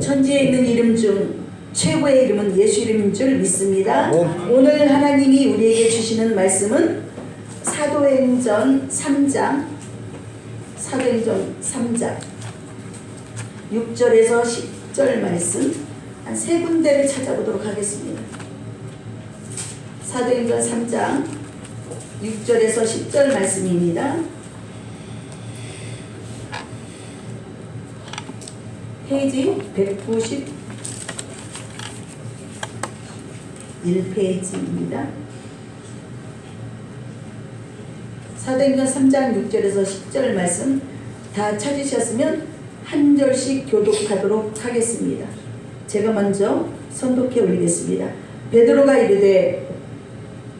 천지에 있는 이름 중 최고의 이름은 예수 이름인 줄 믿습니다. 오늘 하나님이 우리에게 주시는 말씀은 사도행전 3장 6절에서 10절 말씀 한 세 군데를 찾아보도록 하겠습니다. 사도행전 3장 6절에서 10절 말씀입니다. 페이지 191페이지입니다. 사도행전 3장 6절에서 10절 말씀 다 찾으셨으면 한 절씩 교독하도록 하겠습니다. 제가 먼저 선독해 올리겠습니다. 베드로가 이르되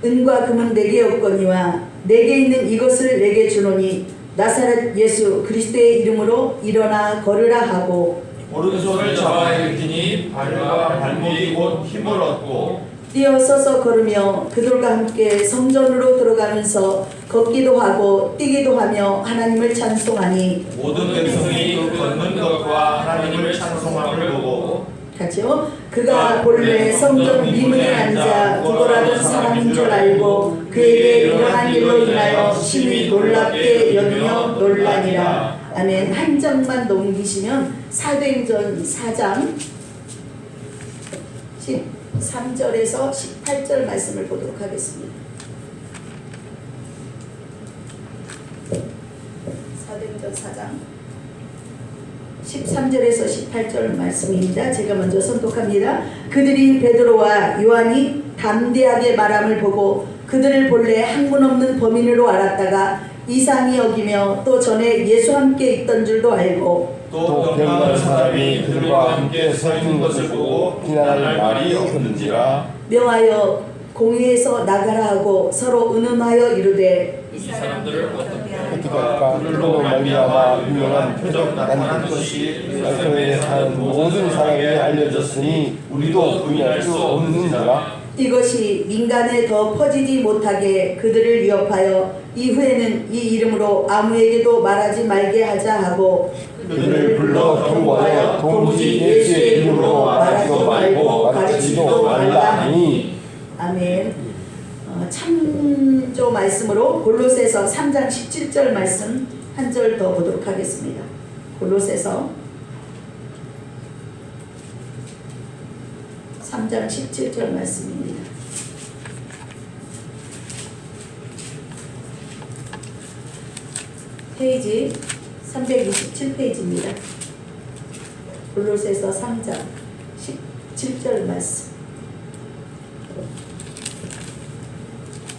은과 금은 내게 없거니와 내게 있는 이것을 내게 주노니 나사렛 예수 그리스도의 이름으로 일어나 걸으라 하고 오른손을 잡아 일으키니 발과 발목이 곧 힘을 얻고 뛰어서서 걸으며 그들과 함께 성전으로 들어가면서 걷기도 하고 뛰기도 하며 하나님을 찬송하니 모든 백성이 그 걷는 것과 하나님을 찬송함을 보고 같이요. 그가 본래 성전 미문에 앉아 구걸하던 사람인 줄 알고 그에게 일어난 일로 인하여 심히 놀랍게 여기며 놀라니라. 아멘. 한 장만 넘기시면 사도행전 4장 13절에서 18절 말씀을 보도록 하겠습니다. 사도행전 4장 13절에서 18절 말씀입니다. 제가 먼저 선독합니다. 그들이 베드로와 요한이 담대하게 말함을 보고 그들을 본래 학문 없는 범인으로 알았다가 이상히 여기며 또 전에 예수와 함께 있던 줄도 알고 또 병난 사람이 그들과 함께 서 있는 것을 보고 비난할 말이 없는지라 명하여 공회에서 나가라 하고 서로 은음하여 이르되 이 사람들을 어떻게 어떻게할까? 그들로 말미암아 유명한 표적 나타난 것이 말씀에 사는 모든 사람에게 알려졌으니 우리도 부인할 수 없느니라. 이것이 민간에 더 퍼지지 못하게 그들을 위협하여 이후에는 이 이름으로 아무에게도 말하지 말게 하자 하고 그들을 불러 통보하여 도무지 예수의 이름으로 말하지도 말고 가르치지도 말라 하니. 아멘. 참조 말씀으로 골로새서 3장 17절 말씀 한 절 더 보도록 하겠습니다. 골로새서 3장 17절 말씀입니다. 페이지 327페이지입니다. 골로새서 3장 17절 말씀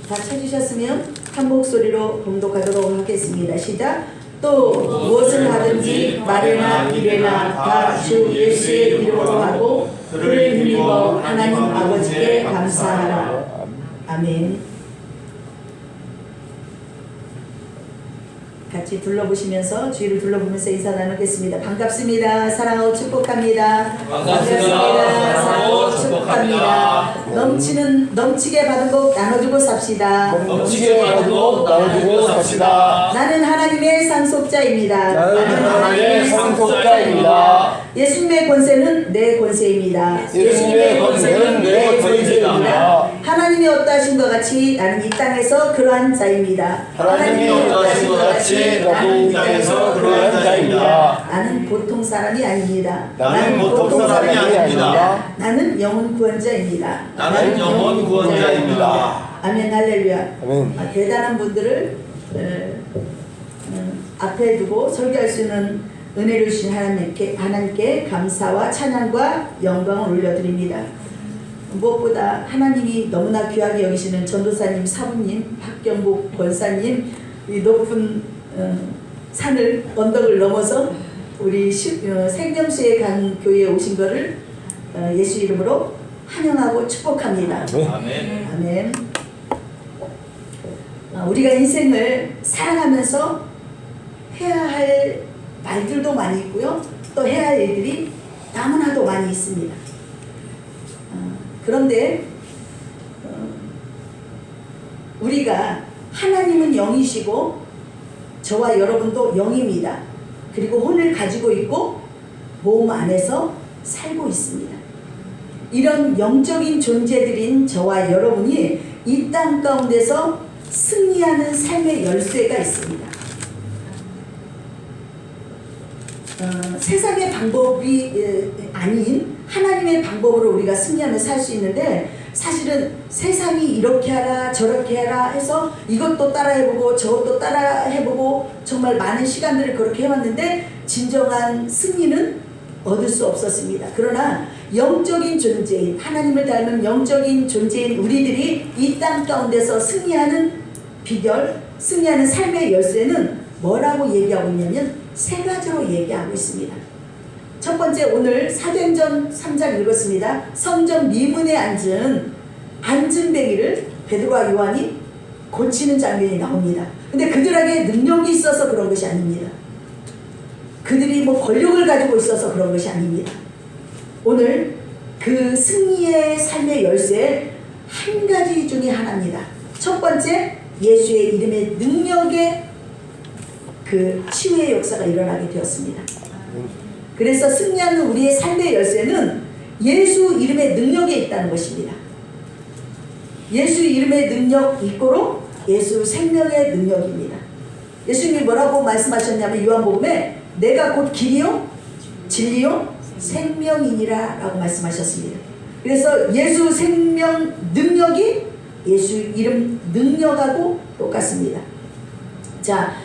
다 찾으셨으면 한 목소리로 봉독하도록 하겠습니다. 시작. 또 무엇을 하든지 말이나 일이나 다 주 예수의 이름으로 하고 그를 힘입어 하나님 아버지께 감사하라. 아멘. 같이 둘러보시면서 주위를 둘러보면서 인사 나누겠습니다. 반갑습니다. 사랑하고 축복합니다. 반갑습니다. 사랑하고 축복합니다. 넘치게 받은 것 나눠주고 삽시다. 넘치게 가지고 나눠주고 삽시다. 나는 하나님의 상속자입니다. 나는 하나님의 상속자입니다. 예수님의 권세는 내 권세입니다. 예수님의 권세는 내 권세입니다. 하나님이 어떠하신 것 같이 나는 이 땅에서 그러한 자입니다. 하나님이 어떠하신 것 같이 나도 이 땅에서 그러한 자입니다. 나는 보통 사람이 아닙니다. 나는 보통 사람이 아닙니다. 나는 영혼 구원자입니다. 나는 영혼 구원자입니다. 아멘. 할렐루야. 아멘. 대단한 분들을 앞에 두고 설교할 수 있는 은혜를 주신 하나님께 감사와 찬양과 영광을 올려드립니다. 무엇보다 하나님이 너무나 귀하게 여기시는 전도사님, 사부님, 박경복 권사님, 이 높은 산을 언덕을 넘어서 우리 생명수에 간 교회에 오신 것을 예수 이름으로 환영하고 축복합니다. 아멘. 아멘. 우리가 인생을 살아가면서 해야 할 말들도 많이 있고요. 또 해야 할 일들이 너무나도 많이 있습니다. 그런데 우리가 하나님은 영이시고 저와 여러분도 영입니다. 그리고 혼을 가지고 있고 몸 안에서 살고 있습니다. 이런 영적인 존재들인 저와 여러분이 이 땅 가운데서 승리하는 삶의 열쇠가 있습니다. 세상의 방법이 아닌 하나님의 방법으로 우리가 승리하며 살 수 있는데, 사실은 세상이 이렇게 하라 저렇게 하라 해서 이것도 따라해보고 저것도 따라해보고 정말 많은 시간들을 그렇게 해왔는데 진정한 승리는 얻을 수 없었습니다. 그러나 영적인 존재인, 하나님을 닮은 영적인 존재인 우리들이 이 땅 가운데서 승리하는 비결, 승리하는 삶의 열쇠는 뭐라고 얘기하고 있냐면 세 가지로 얘기하고 있습니다. 첫 번째, 오늘 사도행전 3장 읽었습니다. 성전 미문에 앉은 안진뱅이를 베드로와 요한이 고치는 장면이 나옵니다. 근데 그들에게 능력이 있어서 그런 것이 아닙니다. 그들이 뭐 권력을 가지고 있어서 그런 것이 아닙니다. 오늘 그 승리의 삶의 열쇠 한 가지 중에 하나입니다. 첫 번째, 예수의 이름의 능력의 그 치유의 역사가 일어나게 되었습니다. 그래서 승리하는 우리의 삶의 열쇠는 예수 이름의 능력에 있다는 것입니다. 예수 이름의 능력 이꼬로 예수 생명의 능력입니다. 예수님이 뭐라고 말씀하셨냐면 요한복음에 내가 곧 길이요 진리요 생명이니라 라고 말씀하셨습니다. 그래서 예수 생명 능력이 예수 이름 능력하고 똑같습니다. 자,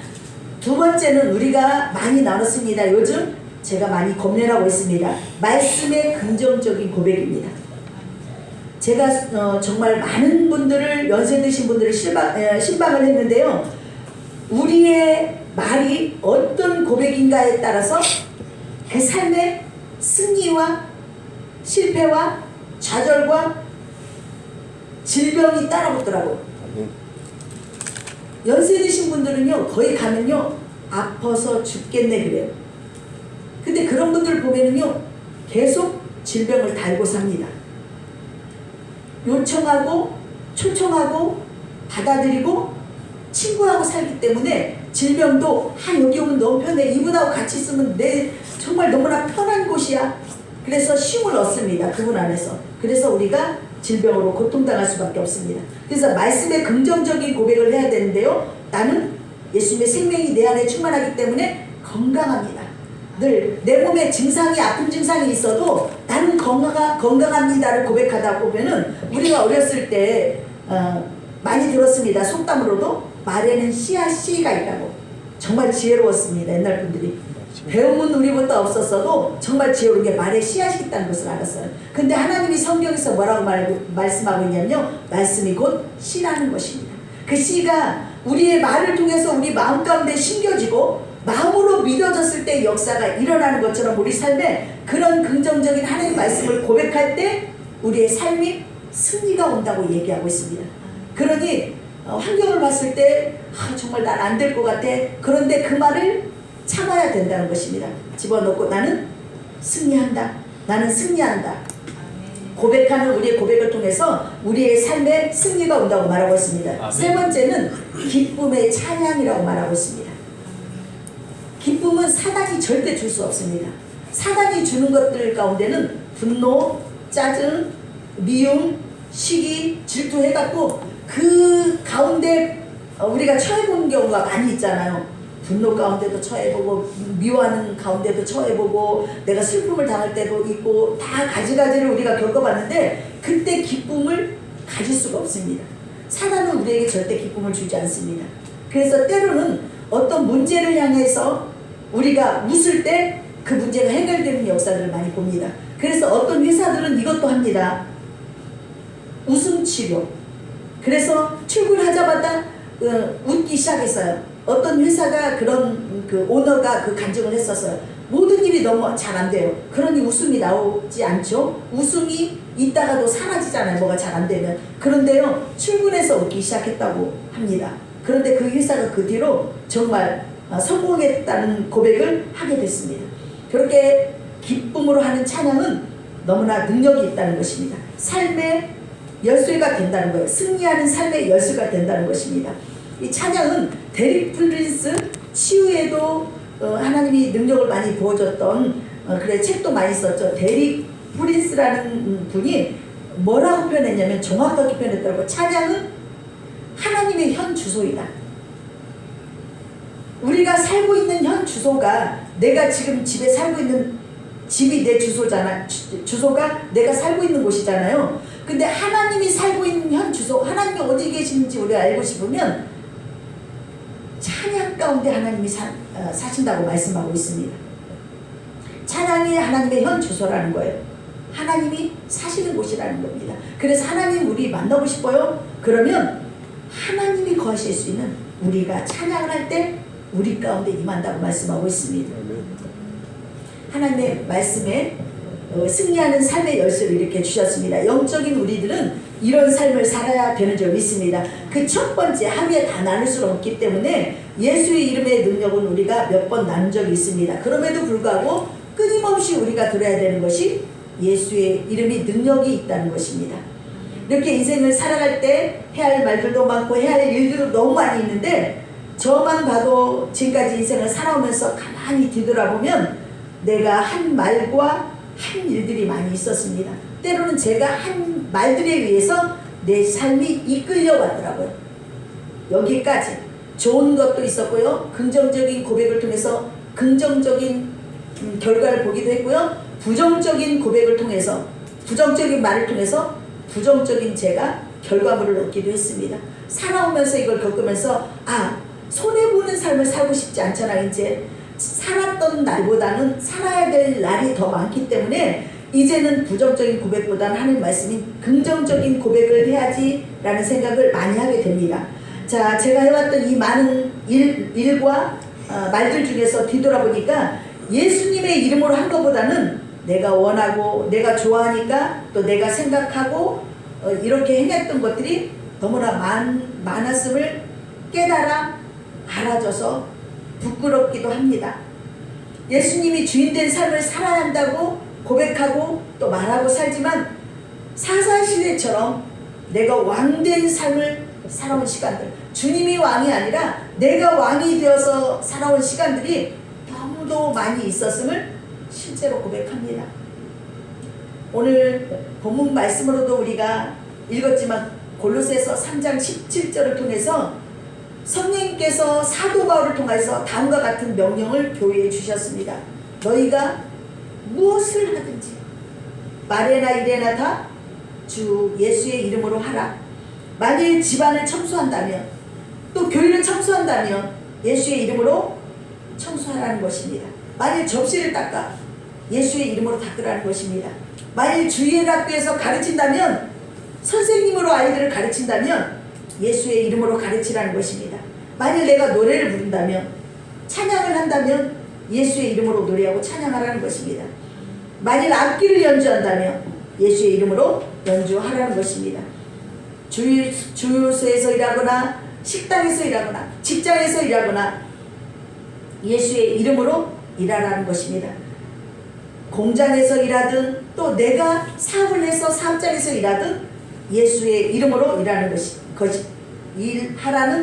두 번째는 우리가 많이 나눴습니다. 요즘 제가 많이 고민하고 있습니다. 말씀의 긍정적인 고백입니다. 제가 정말 많은 분들을, 연세 드신 분들을 신방을 했는데요. 우리의 말이 어떤 고백인가에 따라서 그 삶의 승리와 실패와 좌절과 질병이 따라붙더라고요. 연세 드신 분들은요, 거기 가면요 아파서 죽겠네 그래요. 근데 그런 분들 보면은요 계속 질병을 달고 삽니다. 요청하고 초청하고 받아들이고 친구하고 살기 때문에 질병도 여기 오면 너무 편해, 이분하고 같이 있으면 내 정말 너무나 편한 곳이야. 그래서 쉼을 얻습니다. 그분 안에서. 그래서 우리가 질병으로 고통당할 수밖에 없습니다. 그래서 말씀의 긍정적인 고백을 해야 되는데요. 나는 예수님의 생명이 내 안에 충만하기 때문에 건강합니다. 늘 내 몸에 증상이, 아픈 증상이 있어도 나는 건강합니다를 고백하다 보면은, 우리가 어렸을 때 많이 들었습니다. 속담으로도 말에는 씨가 있다고. 정말 지혜로웠습니다. 옛날 분들이. 배움은 우리보다 없었어도 정말 지혜로운 게 말에 씨앗이 있다는 것을 알았어요. 근데 하나님이 성경에서 뭐라고 말씀하고 있냐면요, 말씀이 곧 씨라는 것입니다. 그 씨가 우리의 말을 통해서 우리 마음 가운데 심겨지고 마음으로 믿어졌을 때 역사가 일어나는 것처럼 우리 삶에 그런 긍정적인 하나님의 말씀을 고백할 때 우리의 삶이 승리가 온다고 얘기하고 있습니다. 그러니 환경을 봤을 때 정말 난 안 될 것 같아. 그런데 그 말을 참아야 된다는 것입니다. 집어넣고 나는 승리한다. 나는 승리한다. 고백하는 우리의 고백을 통해서 우리의 삶에 승리가 온다고 말하고 있습니다. 세 번째는 기쁨의 찬양이라고 말하고 있습니다. 기쁨은 사단이 절대 줄 수 없습니다. 사단이 주는 것들 가운데는 분노, 짜증, 미움, 시기, 질투 해갖고 그 가운데 우리가 처해본 경우가 많이 있잖아요. 분노 가운데도 처해보고, 미워하는 가운데도 처해보고, 내가 슬픔을 당할 때도 있고, 다 가지가지를 우리가 겪어봤는데 그때 기쁨을 가질 수가 없습니다. 사단은 우리에게 절대 기쁨을 주지 않습니다. 그래서 때로는 어떤 문제를 향해서 우리가 웃을 때 그 문제가 해결되는 역사들을 많이 봅니다. 그래서 어떤 회사들은 이것도 합니다. 웃음 치료. 그래서 출근하자마자 웃기 시작했어요. 어떤 회사가 그런 그 오너가 그 간증을 했었어요. 모든 일이 너무 잘 안 돼요. 그러니 웃음이 나오지 않죠. 웃음이 있다가도 사라지잖아요. 뭐가 잘 안 되면. 그런데요, 출근해서 웃기 시작했다고 합니다. 그런데 그 회사가 그 뒤로 정말 성공했다는 고백을 하게 됐습니다. 그렇게 기쁨으로 하는 찬양은 너무나 능력이 있다는 것입니다. 삶의 열쇠가 된다는 거예요. 승리하는 삶의 열쇠가 된다는 것입니다. 이 찬양은 데릭 프린스, 치유에도 하나님이 능력을 많이 부어줬던 그래 책도 많이 썼죠. 데릭 프린스라는 분이 뭐라고 표현했냐면 정확하게 표현했더라고요. 찬양은 하나님의 현 주소이다. 우리가 살고 있는 현 주소가 내가 지금 집에 살고 있는 집이 내 주소잖아. 주소가 내가 살고 있는 곳이잖아요. 근데 하나님이 살고 있는 현 주소, 하나님이 어디 계시는지 우리가 알고 싶으면 찬양 가운데 하나님이 사신다고 말씀하고 있습니다. 찬양이 하나님의 현 주소라는 거예요. 하나님이 사시는 곳이라는 겁니다. 그래서 하나님 우리 만나고 싶어요? 그러면 하나님이 거하실 수 있는 우리가 찬양을 할 때 우리 가운데 임한다고 말씀하고 있습니다. 하나님의 말씀에 승리하는 삶의 열쇠를 이렇게 주셨습니다. 영적인 우리들은 이런 삶을 살아야 되는 줄 믿습니다. 그 첫 번째, 하루에 다 나눌 수는 없기 때문에 예수의 이름의 능력은 우리가 몇 번 나눈 적이 있습니다. 그럼에도 불구하고 끊임없이 우리가 들어야 되는 것이 예수의 이름이 능력이 있다는 것입니다. 이렇게 인생을 살아갈 때 해야 할 말들도 많고 해야 할 일들도 너무 많이 있는데 저만 봐도 지금까지 인생을 살아오면서 가만히 뒤돌아보면 내가 한 말과 한 일들이 많이 있었습니다. 때로는 제가 한 말들에 의해서 내 삶이 이끌려가더라고요. 여기까지 좋은 것도 있었고요. 긍정적인 고백을 통해서 긍정적인 결과를 보기도 했고요. 부정적인 고백을 통해서 부정적인 말을 통해서 부정적인 제가 결과물을 얻기도 했습니다. 살아오면서 이걸 겪으면서 손해보는 삶을 살고 싶지 않잖아. 이제 살았던 날보다는 살아야 될 날이 더 많기 때문에 이제는 부정적인 고백보다는 하나님 말씀인 긍정적인 고백을 해야지 라는 생각을 많이 하게 됩니다. 자, 제가 해왔던 이 많은 일과 말들 중에서 뒤돌아보니까 예수님의 이름으로 한 것보다는 내가 원하고 내가 좋아하니까 또 내가 생각하고 이렇게 행했던 것들이 너무나 많았음을 깨달아 알아져서 부끄럽기도 합니다. 예수님이 주인된 삶을 살아야 한다고 고백하고 또 말하고 살지만 사사시대처럼 내가 왕된 삶을 살아온 시간들, 주님이 왕이 아니라 내가 왕이 되어서 살아온 시간들이 너무도 많이 있었음을 실제로 고백합니다. 오늘 본문 말씀으로도 우리가 읽었지만 골로새서 3장 17절을 통해서 성령님께서 사도 바울을 통해서 다음과 같은 명령을 교회에 주셨습니다. 너희가 무엇을 하든지 말에나 이래나 다 주 예수의 이름으로 하라. 만일 집안을 청소한다면 또 교회를 청소한다면 예수의 이름으로 청소하라는 것입니다. 만일 접시를 닦아 예수의 이름으로 닦으라는 것입니다. 만일 주일 학교에서 가르친다면 선생님으로 아이들을 가르친다면 예수의 이름으로 가르치라는 것입니다. 만일 내가 노래를 부른다면 찬양을 한다면 예수의 이름으로 노래하고 찬양하라는 것입니다. 만일 악기를 연주한다면 예수의 이름으로 연주하라는 것입니다. 주유소에서 일하거나 식당에서 일하거나 직장에서 일하거나 예수의 이름으로 일하라는 것입니다. 공장에서 일하든 또 내가 사업을 해서 사업장에서 일하든 예수의 이름으로 일하라는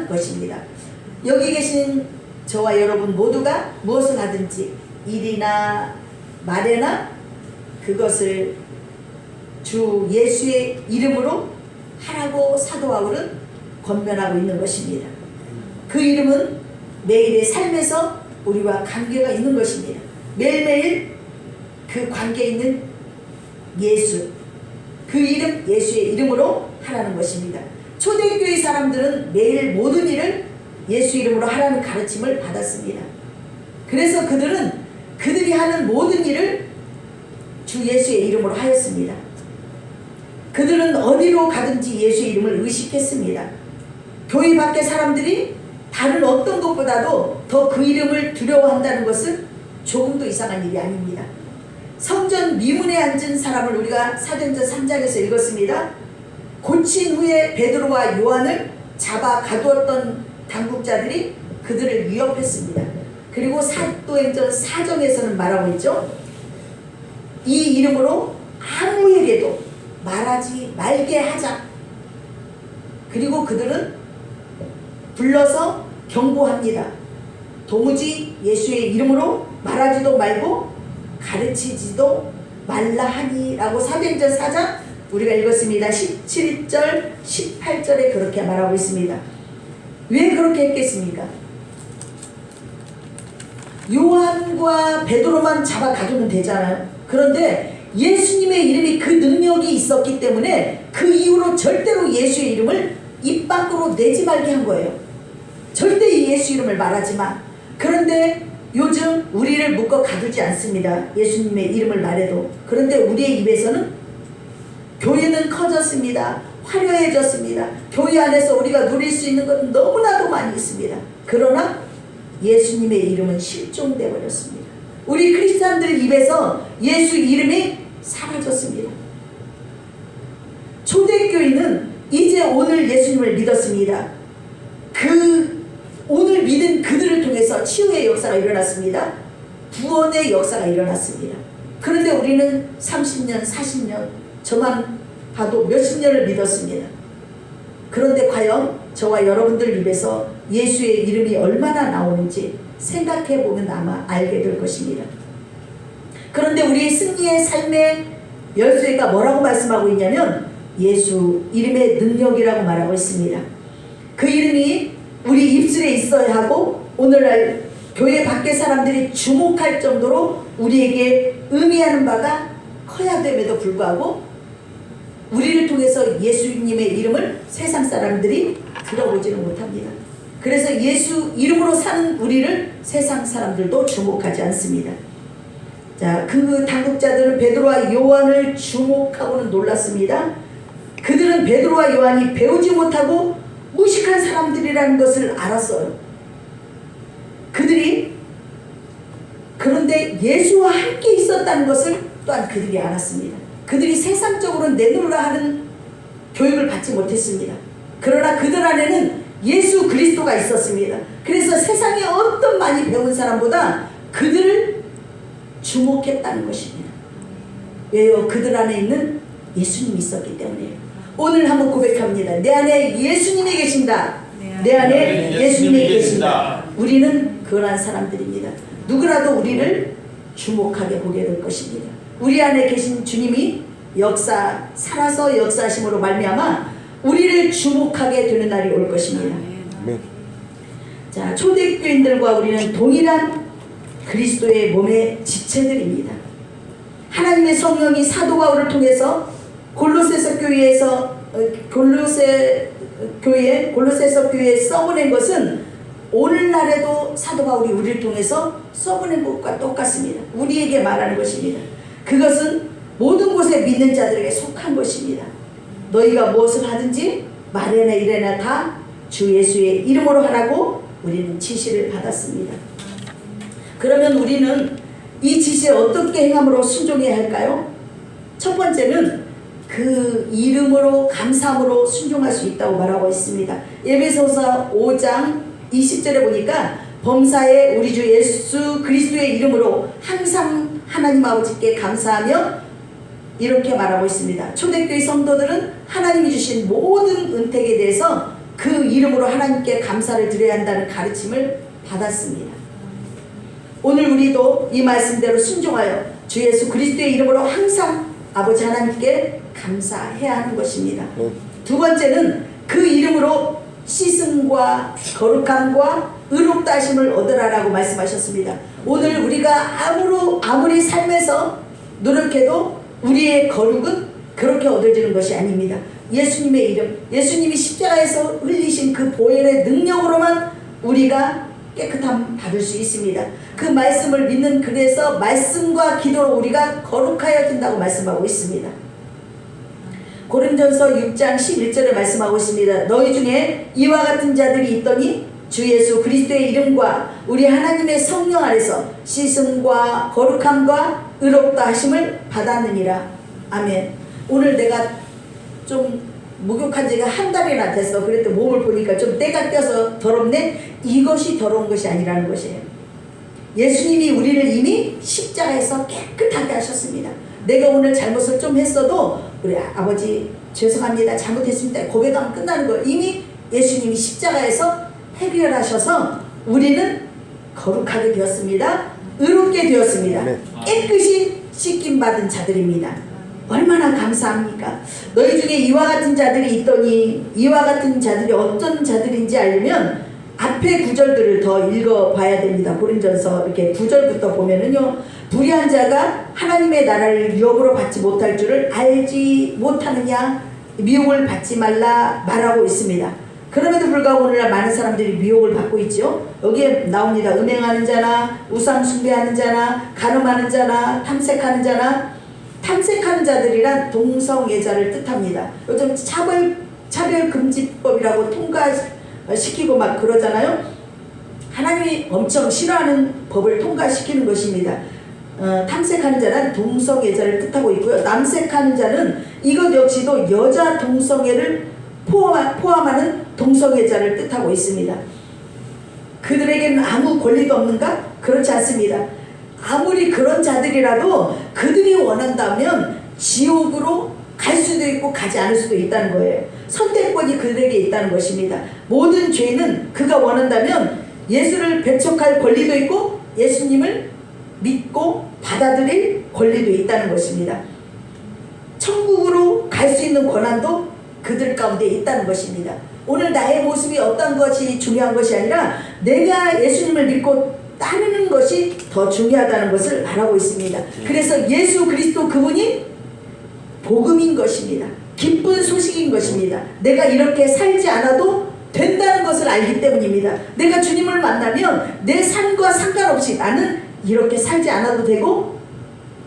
것입니다. 여기 계신 저와 여러분 모두가 무엇을 하든지 일이나 말이나 그것을 주 예수의 이름으로 하라고 사도 바울은 권면하고 있는 것입니다. 그 이름은 매일의 삶에서 우리와 관계가 있는 것입니다. 매일매일 그 관계에 있는 예수, 그 이름 예수의 이름으로 하라는 것입니다. 초대교회 사람들은 매일 모든 일을 예수 이름으로 하라는 가르침을 받았습니다. 그래서 그들이 하는 모든 일을 주 예수의 이름으로 하였습니다. 그들은 어디로 가든지 예수의 이름을 의식했습니다. 교회 밖의 사람들이 다른 어떤 것보다도 더 그 이름을 두려워한다는 것은 조금도 이상한 일이 아닙니다. 성전 미문에 앉은 사람을 우리가 사도행전 3장에서 읽었습니다. 고친 후에 베드로와 요한을 잡아 가두었던 당국자들이 그들을 위협했습니다. 그리고 사도행전 4장에서는 말하고 있죠. 이 이름으로 아무에게도 말하지 말게 하자. 그리고 그들은 불러서 경고합니다. 도무지 예수의 이름으로 말하지도 말고 가르치지도 말라 하니라고 사도행전 4장 우리가 읽었습니다. 17절 18절에 그렇게 말하고 있습니다. 왜 그렇게 했겠습니까? 요한과 베드로만 잡아 가두면 되잖아요. 그런데 예수님의 이름이 그 능력이 있었기 때문에 그 이후로 절대로 예수의 이름을 입 밖으로 내지 말게 한 거예요. 절대 예수 이름을 말하지 마. 그런데 요즘 우리를 묶어 가두지 않습니다. 예수님의 이름을 말해도. 그런데 우리의 입에서는 교회는 커졌습니다. 화려해졌습니다. 교회 안에서 우리가 누릴 수 있는 것은 너무나도 많이 있습니다. 그러나 예수님의 이름은 실종되어 버렸습니다. 우리 크리스찬들 입에서 예수 이름이 사라졌습니다. 초대교인은 이제 오늘 예수님을 믿었습니다. 오늘 믿은 그들을 통해서 치유의 역사가 일어났습니다. 구원의 역사가 일어났습니다. 그런데 우리는 30년, 40년, 저만 봐도 몇십 년을 믿었습니다. 그런데 과연 저와 여러분들 입에서 예수의 이름이 얼마나 나오는지 생각해보면 아마 알게 될 것입니다. 그런데 우리 승리의 삶의 열쇠가 뭐라고 말씀하고 있냐면 예수 이름의 능력이라고 말하고 있습니다. 그 이름이 우리 입술에 있어야 하고 오늘날 교회 밖의 사람들이 주목할 정도로 우리에게 의미하는 바가 커야 됨에도 불구하고 우리를 통해서 예수님의 이름을 세상 사람들이 들어보지는 못합니다. 그래서 예수 이름으로 사는 우리를 세상 사람들도 주목하지 않습니다. 자, 그 당국자들은 베드로와 요한을 주목하고는 놀랐습니다. 그들은 베드로와 요한이 배우지 못하고 무식한 사람들이라는 것을 알았어요. 그런데 예수와 함께 있었다는 것을 또한 그들이 알았습니다. 그들이 세상적으로 내놓으라 하는 교육을 받지 못했습니다. 그러나 그들 안에는 예수 그리스도가 있었습니다. 그래서 세상에 어떤 많이 배운 사람보다 그들을 주목했다는 것입니다. 왜요? 그들 안에 있는 예수님이 있었기 때문에요. 오늘 한번 고백합니다. 내 안에 예수님이 계신다. 내 안에 예수님이 계신다. 우리는 그러한 사람들입니다. 누구라도 우리를 주목하게 보게 될 것입니다. 우리 안에 계신 주님이 살아서 역사하심으로 말미암아 우리를 주목하게 되는 날이 올 것입니다. 자, 초대교인들과 우리는 동일한 그리스도의 몸의 지체들입니다. 하나님의 성령이 사도 바울을 통해서 골로새서 교회에 써보낸 것은 오늘날에도 사도 바울이 우리를 통해서 써보낸 것과 똑같습니다. 우리에게 말하는 것입니다. 그것은 모든 곳에 믿는 자들에게 속한 것입니다. 너희가 무엇을 하든지 말이나 일이나 다 주 예수의 이름으로 하라고 우리는 지시를 받았습니다. 그러면 우리는 이 지시에 어떻게 행함으로 순종해야 할까요? 첫 번째는 그 이름으로 감사함으로 순종할 수 있다고 말하고 있습니다. 에베소서 5장 20절에 보니까 범사에 우리 주 예수 그리스도의 이름으로 항상 하나님 아버지께 감사하며 이렇게 말하고 있습니다. 초대교회 성도들은 하나님이 주신 모든 은택에 대해서 그 이름으로 하나님께 감사를 드려야 한다는 가르침을 받았습니다. 오늘 우리도 이 말씀대로 순종하여 주 예수 그리스도의 이름으로 항상 아버지 하나님께 감사해야 하는 것입니다. 두 번째는 그 이름으로 씻음과 거룩함과 의롭다 하심을 얻으라라고 말씀하셨습니다. 오늘 우리가 아무리 삶에서 노력해도 우리의 거룩은 그렇게 얻어지는 것이 아닙니다. 예수님의 이름, 예수님이 십자가에서 흘리신 그 보혈의 능력으로만 우리가 깨끗함 받을 수 있습니다. 그 말씀을 믿는 그래서 말씀과 기도로 우리가 거룩하여진다고 말씀하고 있습니다. 고린도전서 6장 11절에 말씀하고 있습니다. 너희 중에 이와 같은 자들이 있더니 주 예수 그리스도의 이름과 우리 하나님의 성령 안에서 씻음과 거룩함과 의롭다 하심을 받았느니라. 아멘. 오늘 내가 좀 목욕한 지가 한 달이나 됐어. 그래도 몸을 보니까 좀 때가 껴서 더럽네. 이것이 더러운 것이 아니라는 것이에요. 예수님이 우리를 이미 십자가에서 깨끗하게 하셨습니다. 내가 오늘 잘못을 좀 했어도 우리 아버지 죄송합니다. 잘못했습니다. 고백하면 끝나는 거예요. 이미 예수님이 십자가에서 해결하셔서 우리는 거룩하게 되었습니다. 의롭게 되었습니다. 아멘. 깨끗이 씻김 받은 자들입니다. 얼마나 감사합니까? 너희 중에 이와 같은 자들이 있더니 이와 같은 자들이 어떤 자들인지 알려면 앞에 구절들을 더 읽어봐야 됩니다. 고린전서 이렇게 9절부터 보면은요, 불의한 자가 하나님의 나라를 유업으로 받지 못할 줄을 알지 못하느냐, 미혹을 받지 말라 말하고 있습니다. 그럼에도 불구하고 오늘날 많은 사람들이 미혹을 받고 있죠. 여기에 나옵니다. 음행하는 자나 우상 숭배하는 자나 간음하는 자나 탐색하는 자나, 탐색하는 자들이란 동성애자를 뜻합니다. 요즘 차별금지법이라고 통과시키고 막 그러잖아요. 하나님이 엄청 싫어하는 법을 통과시키는 것입니다. 탐색하는 자는 동성애자를 뜻하고 있고요. 남색하는 자는 이것 역시도 여자 동성애를 포함하는 동성애자를 뜻하고 있습니다. 그들에게는 아무 권리도 없는가? 그렇지 않습니다. 아무리 그런 자들이라도 그들이 원한다면 지옥으로 갈 수도 있고 가지 않을 수도 있다는 거예요. 선택권이 그들에게 있다는 것입니다. 모든 죄는 그가 원한다면 예수를 배척할 권리도 있고 예수님을 믿고 받아들일 권리도 있다는 것입니다. 천국으로 갈 수 있는 권한도 그들 가운데 있다는 것입니다. 오늘 나의 모습이 어떤 것이 중요한 것이 아니라 내가 예수님을 믿고 따르는 것이 더 중요하다는 것을 말하고 있습니다. 그래서 예수 그리스도 그분이 복음인 것입니다. 기쁜 소식인 것입니다. 내가 이렇게 살지 않아도 된다는 것을 알기 때문입니다. 내가 주님을 만나면 내 삶과 상관없이 나는 이렇게 살지 않아도 되고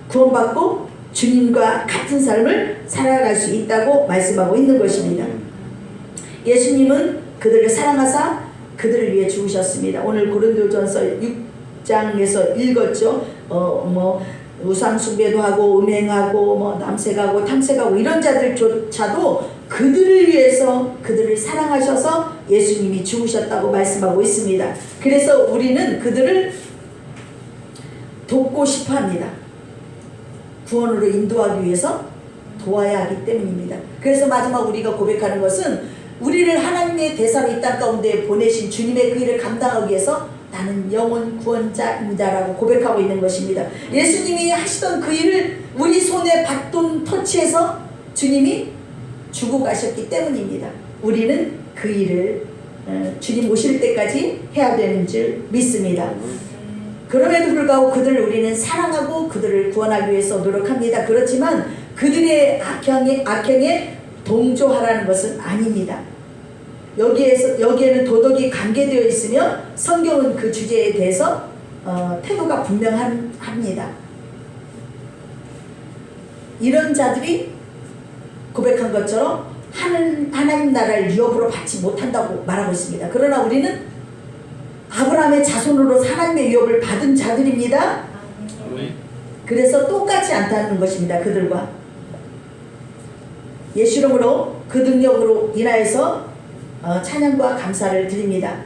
구원받고 주님과 같은 삶을 살아갈 수 있다고 말씀하고 있는 것입니다. 예수님은 그들을 사랑하사 그들을 위해 죽으셨습니다. 오늘 고린도전서 6장에서 읽었죠. 우상 숭배도 하고 음행하고 남색하고 탐색하고 이런 자들조차도 그들을 위해서 그들을 사랑하셔서 예수님이 죽으셨다고 말씀하고 있습니다. 그래서 우리는 그들을 돕고 싶어 합니다. 구원으로 인도하기 위해서 도와야 하기 때문입니다. 그래서 마지막 우리가 고백하는 것은 우리를 하나님의 대상 이 땅 가운데 보내신 주님의 그 일을 감당하기 위해서 나는 영혼 구원자입니다라고 고백하고 있는 것입니다. 예수님이 하시던 그 일을 우리 손에 바톤 터치해서 주님이 주고 가셨기 때문입니다. 우리는 그 일을 주님 오실 때까지 해야 되는 줄 믿습니다. 그럼에도 불구하고 그들을 우리는 사랑하고 그들을 구원하기 위해서 노력합니다. 그렇지만 그들의 악행에 동조하라는 것은 아닙니다. 여기에는 도덕이 관계되어 있으며 성경은 그 주제에 대해서 태도가 분명합니다. 이런 자들이 고백한 것처럼 하나님 나라를 유업으로 받지 못한다고 말하고 있습니다. 그러나 우리는 아브라함의 자손으로 하나님의 유업을 받은 자들입니다. 그래서 똑같지 않다는 것입니다. 그들과 예수 이름으로 그 능력으로 인하여서 찬양과 감사를 드립니다.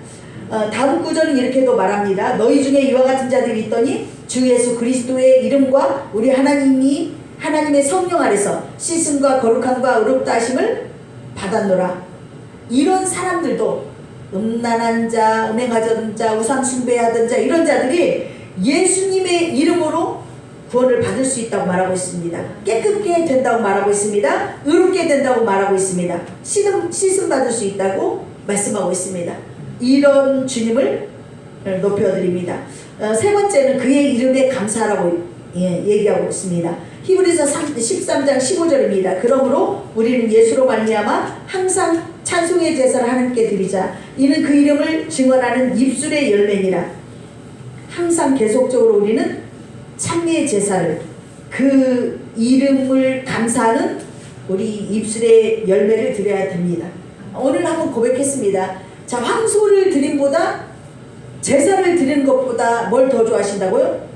다음 구절은 이렇게도 말합니다. 너희 중에 이와 같은 자들이 있더니 주 예수 그리스도의 이름과 우리 하나님의 성령 아래서 씻음과 거룩함과 의롭다 하심을 받았노라. 이런 사람들도 음란한 자, 음행하던 자, 우상 숭배하던 자 이런 자들이 예수님의 이름으로 구원을 받을 수 있다고 말하고 있습니다. 깨끗게 된다고 말하고 있습니다. 의롭게 된다고 말하고 있습니다. 씻음 받을 수 있다고 말씀하고 있습니다. 이런 주님을 높여드립니다. 세 번째는 그의 이름에 감사라고 얘기하고 있습니다. 히브리서 13장 15절입니다. 그러므로 우리는 예수로 말미암아 항상 찬송의 제사를 하나님께 드리자. 이는 그 이름을 증언하는 입술의 열매니라. 항상 계속적으로 우리는 찬미의 제사를, 그 이름을 감사하는 우리 입술의 열매를 드려야 됩니다. 오늘 한번 고백했습니다. 자, 황소를 드림보다 제사를 드리는 것보다 뭘 더 좋아하신다고요?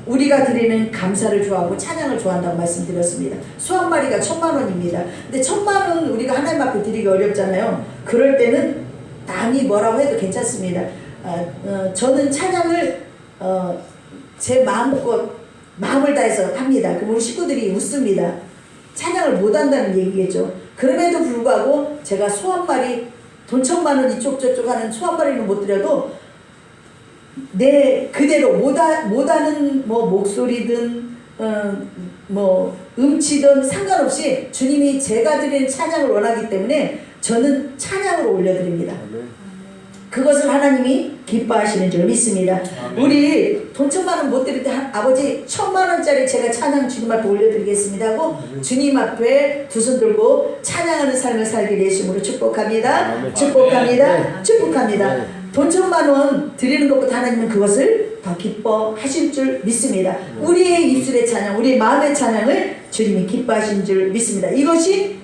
우리가 드리는 감사를 좋아하고 찬양을 좋아한다고 말씀드렸습니다. 소 한 마리가 10,000,000원입니다. 근데 10,000,000원 우리가 하나님 앞에 드리기 어렵잖아요. 그럴 때는 남이 뭐라고 해도 괜찮습니다. 저는 찬양을 제 마음을 다해서 합니다. 그럼 우리 식구들이 웃습니다. 찬양을 못한다는 얘기겠죠. 그럼에도 불구하고 제가 소 한 마리, 돈 1,000,000원 이쪽 저쪽 하는 소 한 마리는 못 드려도 내 그대로 못하는 뭐 목소리든 뭐 음치든 상관없이 주님이 제가 드리는 찬양을 원하기 때문에 저는 찬양으로 올려드립니다. 그것을 하나님이 기뻐하시는 줄 믿습니다. 아멘. 우리 돈 1,000만 원 못 드릴 때 아버지 1,000만 원짜리 제가 찬양 주님 앞에 올려드리겠습니다 하고 주님 앞에 두 손 들고 찬양하는 삶을 살기를 예수님으로 축복합니다. 아멘. 축복합니다. 축복합니다. 네. 돈 1,000만 원 드리는 것보다 하나님은 그것을 더 기뻐하실 줄 믿습니다. 우리의 입술의 찬양, 우리의 마음의 찬양을 주님이 기뻐하신 줄 믿습니다. 이것이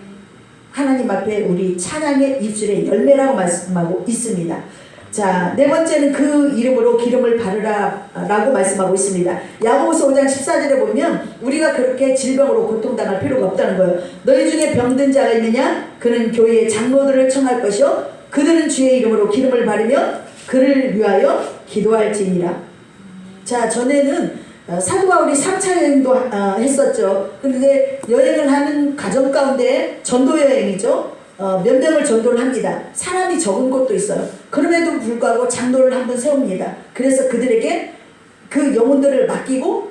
하나님 앞에 우리 찬양의 입술의 열매라고 말씀하고 있습니다. 자, 네 번째는 그 이름으로 기름을 바르라 라고 말씀하고 있습니다. 야고보서 5장 14절에 보면 우리가 그렇게 질병으로 고통당할 필요가 없다는 거예요. 너희 중에 병든 자가 있느냐? 그는 교회의 장로들을 청할 것이요 그들은 주의 이름으로 기름을 바르며 그를 위하여 기도할지니라. 자, 전에는 사도 바울이 3차 여행도 했었죠. 그런데 여행을 하는 과정 가운데 전도 여행이죠. 몇 명을 전도를 합니다. 사람이 적은 곳도 있어요. 그럼에도 불구하고 장로를 한 분 세웁니다. 그래서 그들에게 그 영혼들을 맡기고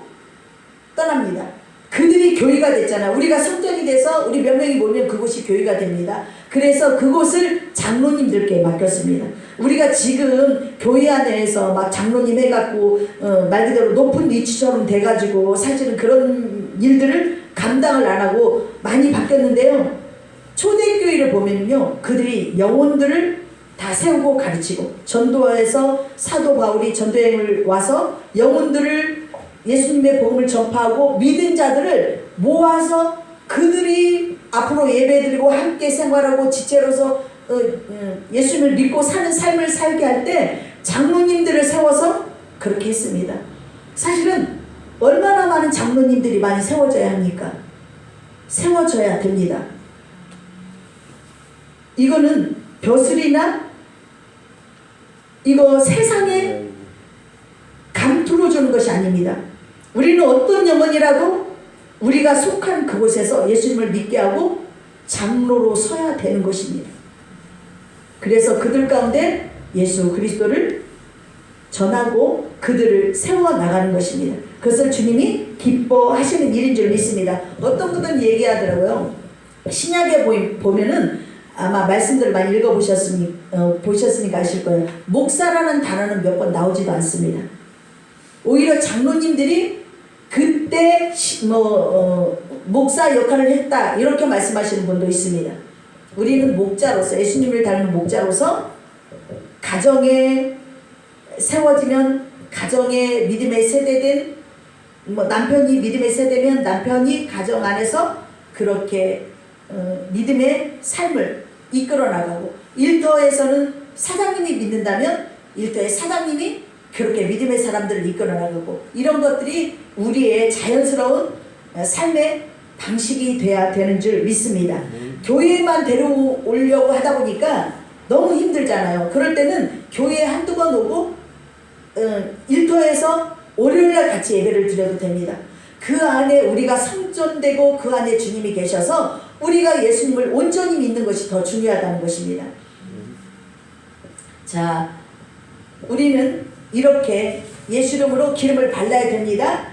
떠납니다. 그들이 교회가 됐잖아요. 우리가 성전이 돼서 우리 몇 명이 모이면 그곳이 교회가 됩니다. 그래서 그곳을 장로님들께 맡겼습니다. 우리가 지금 교회 안에서 막 장로님 해갖고 말 그대로 높은 위치처럼 돼가지고 사실은 그런 일들을 감당을 안 하고 많이 바뀌었는데요. 초대교회를 보면요, 그들이 영혼들을 다 세우고 가르치고 전도에서 사도 바울이 전도여행을 와서 영혼들을 예수님의 복음을 전파하고 믿은 자들을 모아서 그들이 앞으로 예배드리고 함께 생활하고 지체로서 예수님을 믿고 사는 삶을 살게 할 때 장로님들을 세워서 그렇게 했습니다. 사실은 얼마나 많은 장로님들이 많이 세워져야 합니까? 세워져야 됩니다. 이거는 벼슬이나 이거 세상에 감투로 주는 것이 아닙니다. 우리는 어떤 영혼이라도 우리가 속한 그곳에서 예수님을 믿게 하고 장로로 서야 되는 것입니다. 그래서 그들 가운데 예수 그리스도를 전하고 그들을 세워나가는 것입니다. 그것을 주님이 기뻐하시는 일인 줄 믿습니다. 어떤 분들은 얘기하더라고요. 신약에 보면은 아마 말씀들을 많이 보셨으니까 아실 거예요. 목사라는 단어는 몇 번 나오지도 않습니다. 오히려 장로님들이 그때 목사 역할을 했다 이렇게 말씀하시는 분도 있습니다. 우리는 목자로서 예수님을 닮은 목자로서 가정에 세워지면 가정의 믿음의 세대된 남편이 믿음의 세대면 남편이 가정 안에서 그렇게 믿음의 삶을 이끌어 나가고 일터에서는 사장님이 믿는다면 일터의 사장님이 그렇게 믿음의 사람들을 이끌어 나가고 이런 것들이 우리의 자연스러운 삶의 방식이 돼야 되는 줄 믿습니다. 교회만 데려오려고 하다 보니까 너무 힘들잖아요. 그럴 때는 교회에 한두 번 오고 일터에서 월요일날 같이 예배를 드려도 됩니다. 그 안에 우리가 성전되고 그 안에 주님이 계셔서 우리가 예수님을 온전히 믿는 것이 더 중요하다는 것입니다. 자, 우리는 이렇게 예수 이름으로 기름을 발라야 됩니다.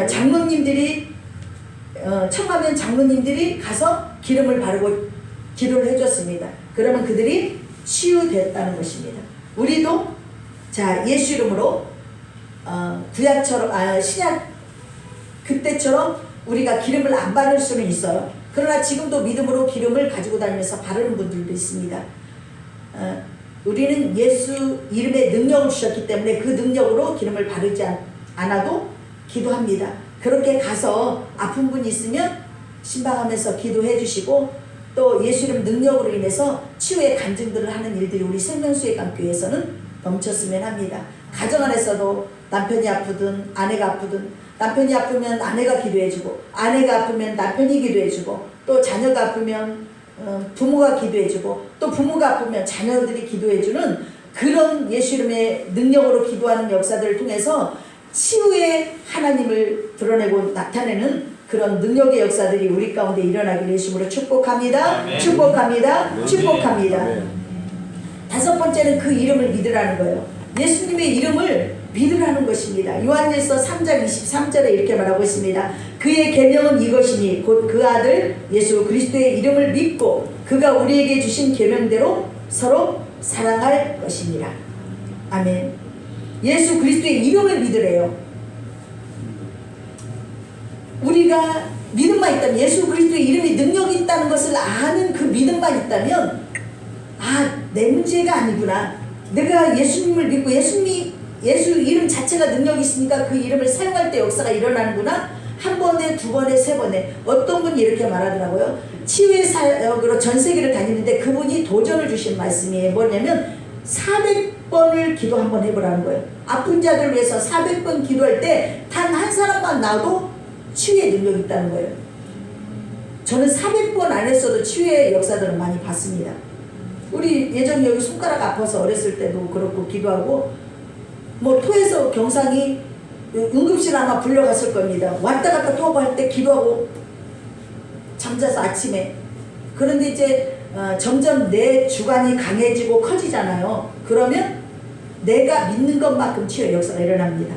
장로님들이 청하면 장로님들이 가서 기름을 바르고 기도를 해줬습니다. 그러면 그들이 치유됐다는 것입니다. 우리도 자 예수 이름으로 구약처럼 신약 그때처럼 우리가 기름을 안 바를 수는 있어요. 그러나 지금도 믿음으로 기름을 가지고 다니면서 바르는 분들도 있습니다. 우리는 예수 이름의 능력을 주셨기 때문에 그 능력으로 기름을 바르지 않아도 기도합니다. 그렇게 가서 아픈 분 있으면 신방하면서 기도해 주시고 또 예수 이름 능력으로 인해서 치유의 간증들을 하는 일들이 우리 생명수의강교회에서는 넘쳤으면 합니다. 가정 안에서도 남편이 아프든 아내가 아프든 남편이 아프면 아내가 기도해주고 아내가 아프면 남편이 기도해주고 또 자녀가 아프면 부모가 기도해주고 또 부모가 아프면 자녀들이 기도해주는 그런 예수 이름의 능력으로 기도하는 역사들을 통해서 치유의 하나님을 드러내고 나타내는 그런 능력의 역사들이 우리 가운데 일어나기를 예수님으로 축복합니다. 아멘. 축복합니다. 아멘. 축복합니다. 아멘. 다섯 번째는 그 이름을 믿으라는 거예요. 예수님의 이름을 믿으라는 것입니다. 요한일서 3장 23절에 이렇게 말하고 있습니다. 그의 계명은 이것이니 곧 그 아들 예수 그리스도의 이름을 믿고 그가 우리에게 주신 계명대로 서로 사랑할 것이니라. 아멘. 예수 그리스도의 이름을 믿으래요. 우리가 믿음만 있다면, 예수 그리스도의 이름이 능력이 있다는 것을 아는 그 믿음만 있다면, 아, 내 문제가 아니구나. 내가 예수님을 믿고 예수 이름 자체가 능력이 있으니까 그 이름을 사용할 때 역사가 일어나는구나. 한 번에, 두 번에, 세 번에. 어떤 분이 이렇게 말하더라고요. 치유의 사역으로 전 세계를 다니는데 그분이 도전을 주신 말씀이에요. 뭐냐면 400번을 기도 한번 해보라는 거예요. 아픈 자들 위해서 400번 기도할 때 단 한 사람만 나와도 치유의 능력이 있다는 거예요. 저는 400번 안 했어도 치유의 역사들을 많이 봤습니다. 우리 예전에 여기 손가락 아파서 어렸을 때도 그렇고 기도하고, 뭐 토해서 경상이 응급실 아마 불려갔을 겁니다. 왔다 갔다 토하고 할 때 기도하고 잠자서 아침에. 그런데 이제 점점 내 주관이 강해지고 커지잖아요. 그러면 내가 믿는 것만큼 치유의 역사가 일어납니다.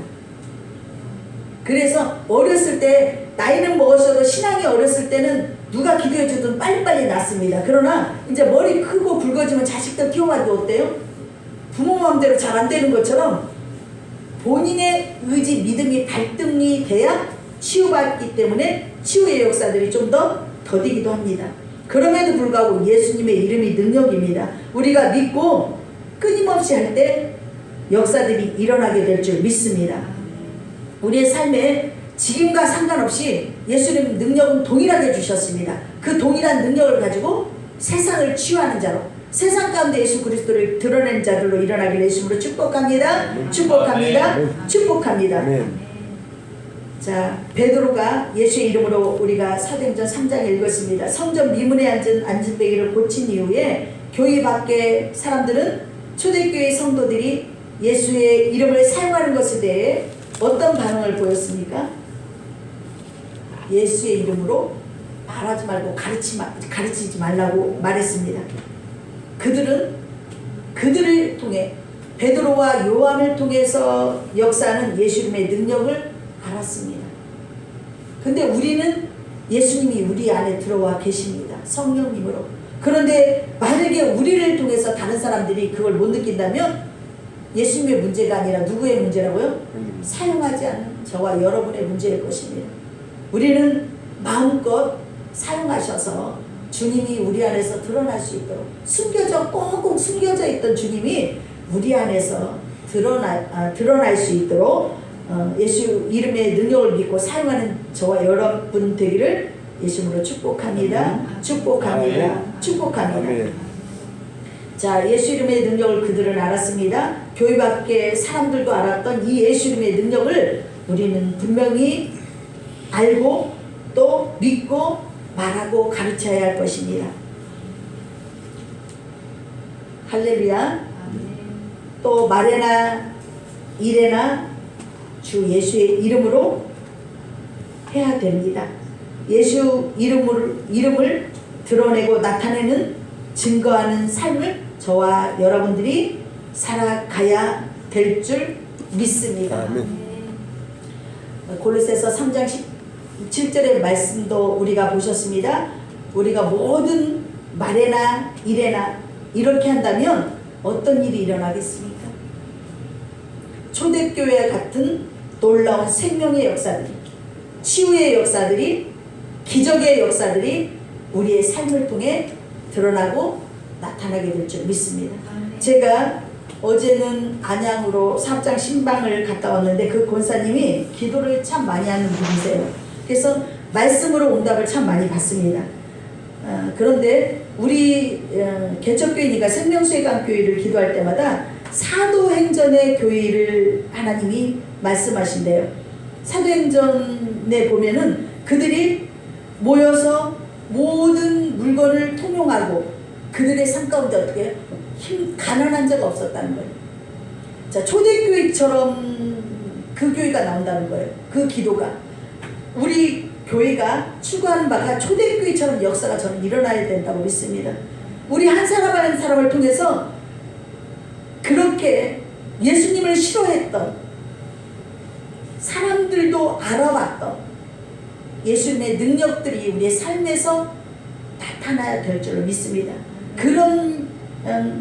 그래서 어렸을 때, 나이는 먹었어도 신앙이 어렸을 때는 누가 기도해주든 빨리빨리 낫습니다. 그러나 이제 머리 크고 붉어지면 자식들 키워봐도 어때요? 부모 마음대로 잘 안 되는 것처럼 본인의 의지, 믿음이 발등이 돼야 치유받기 때문에 치유의 역사들이 좀 더 더디기도 합니다. 그럼에도 불구하고 예수님의 이름이 능력입니다. 우리가 믿고 끊임없이 할 때 역사들이 일어나게 될 줄 믿습니다. 우리의 삶에 지금과 상관없이 예수님 능력은 동일하게 주셨습니다. 그 동일한 능력을 가지고 세상을 치유하는 자로, 세상 가운데 예수 그리스도를 드러낸 자들로 일어나기를 예수님으로 축복합니다. 축복합니다. 축복합니다. 자, 베드로가 예수의 이름으로 우리가 사도행전 3장에 읽었습니다. 성전 미문에 앉은 안진뱅이를 고친 이후에 교회 밖의 사람들은, 초대교회 성도들이 예수의 이름을 사용하는 것에 대해 어떤 반응을 보였습니까? 예수의 이름으로 말하지 말고 가르치지 말라고 말했습니다. 그들을 통해, 베드로와 요한을 통해서 역사하는 예수 이름의 능력을 알았습니다. 근데 우리는 예수님이 우리 안에 들어와 계십니다. 성령님으로. 그런데 만약에 우리를 통해서 다른 사람들이 그걸 못 느낀다면 예수님의 문제가 아니라 누구의 문제라고요? 사용하지 않는 저와 여러분의 문제일 것입니다. 우리는 마음껏 사용하셔서 주님이 우리 안에서 드러날 수 있도록, 꽁꽁 숨겨져 있던 주님이 우리 안에서 드러날 수 있도록 예수 이름의 능력을 믿고 사용하는 저와 여러분 되기를 예수님으로 축복합니다. 축복합니다. 축복합니다. 자, 예수 이름의 능력을 그들은 알았습니다. 교회 밖에 사람들도 알았던 이 예수 이름의 능력을 우리는 분명히 알고 또 믿고 말하고 가르쳐야 할 것입니다. 할렐루야. 또 말에나 일에나 주 예수의 이름으로 해야 됩니다. 예수 이름을 드러내고 나타내는, 증거하는 삶을 저와 여러분들이 살아가야 될 줄 믿습니다. 골로새서 3장 17절의 말씀도 우리가 보셨습니다. 우리가 모든 말에나 일에나 이렇게 한다면 어떤 일이 일어나겠습니까? 초대교회 같은 놀라운 생명의 역사들이, 치유의 역사들이, 기적의 역사들이 우리의 삶을 통해 드러나고 나타나게 될 줄 믿습니다. 제가 어제는 안양으로 사업장 신방을 갔다 왔는데 그 권사님이 기도를 참 많이 하는 분이세요. 그래서 말씀으로 응답을 참 많이 받습니다. 그런데 우리 개척교회니까 생명수혜강교회를 기도할 때마다 사도행전의 교회를 하나님이 말씀하신대요. 사도행전에 보면은 그들이 모여서 모든 물건을 통용하고 그들의 삶 가운데 어떻게 가난한 자가 없었다는 거예요. 자, 초대교회처럼 그 교회가 나온다는 거예요. 그 기도가. 우리 교회가 추구하는 바가 초대교회처럼 역사가 저는 일어나야 된다고 믿습니다. 우리 한 사람 한 사람을 통해서 그렇게 예수님을 싫어했던 사람들도 알아봤던 예수님의 능력들이 우리의 삶에서 나타나야 될 줄로 믿습니다. 그런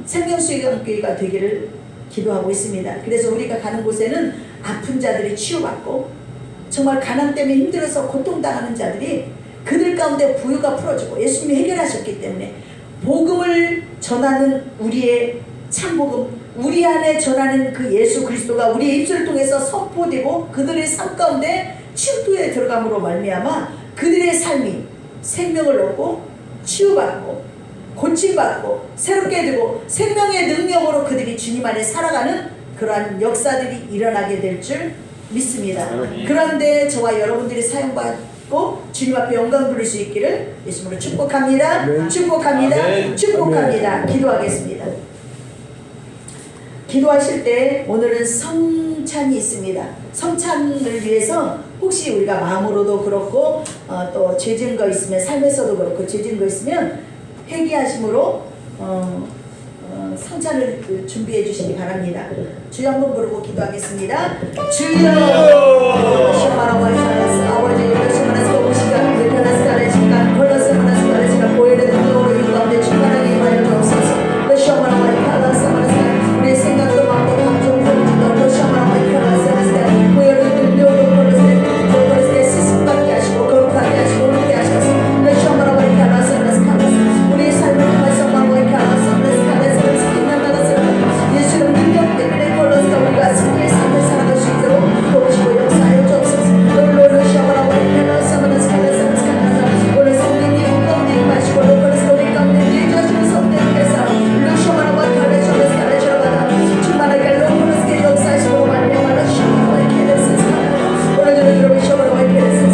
생명수양교회가 되기를 기도하고 있습니다. 그래서 우리가 가는 곳에는 아픈 자들이 치유받고 정말 가난 때문에 힘들어서 고통당하는 자들이 그들 가운데 부유가 풀어지고 예수님이 해결하셨기 때문에 복음을 전하는 우리의 참복음, 우리 안에 전하는 그 예수 그리스도가 우리의 입술을 통해서 선포되고 그들의 삶 가운데 치유도에 들어감으로 말미암아 그들의 삶이 생명을 얻고 치유받고 고침받고 새롭게 되고 생명의 능력으로 그들이 주님 안에 살아가는 그러한 역사들이 일어나게 될 줄 믿습니다. 그런데 저와 여러분들이 사용받고 주님 앞에 영광 돌릴 수 있기를 예수님으로 축복합니다. 축복합니다. 축복합니다. 기도하겠습니다. 기도하실 때 오늘은 성찬이 있습니다. 성찬을 위해서 혹시 우리가 마음으로도 그렇고 또 죄진 거 있으면 삶에서도 그렇고 죄진 거 있으면 회개하심으로 성찬을 준비해 주시기 바랍니다. 주여 한번 부르고 기도하겠습니다. 주여 아버지